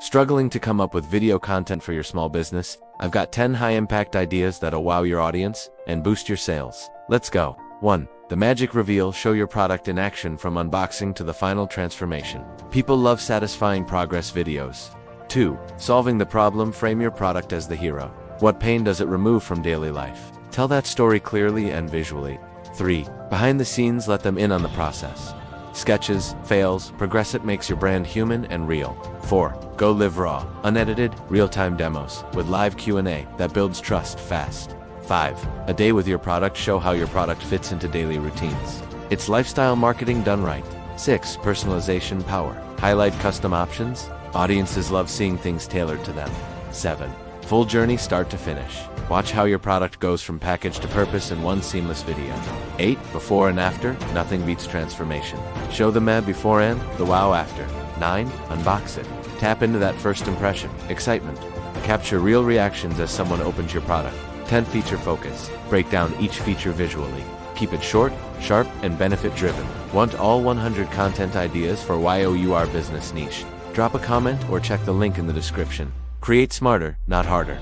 Struggling to come up with video content for your small business? I've got 10 high-impact ideas that'll wow your audience and boost your sales. Let's go. 1. The magic reveal. Show your product in action from unboxing to the final transformation. People love satisfying progress videos. 2. Solving the problem. Frame your product as the hero. What pain does it remove from daily life? Tell that story clearly and visually. 3. Behind the scenes. Let them in on the process. Sketches, fails, progress. It makes your brand human and real. 4. Go live raw, unedited, real-time demos with live Q&A that builds trust fast. 5. A day with your product. Show how your product fits into daily routines. It's lifestyle marketing done right. 6. Personalization power. Highlight custom options. Audiences love seeing things tailored to them. 7. Full journey start to finish. Watch how your product goes from package to purpose in one seamless video. 8. Before and after. Nothing beats transformation. Show the meh before and the wow after. 9. Unbox it. Tap into that first impression, excitement. Capture real reactions as someone opens your product. 10. Feature focus. Break down each feature visually. Keep it short, sharp, and benefit-driven. Want all 100 content ideas for your business niche? Drop a comment or check the link in the description. Create smarter, not harder.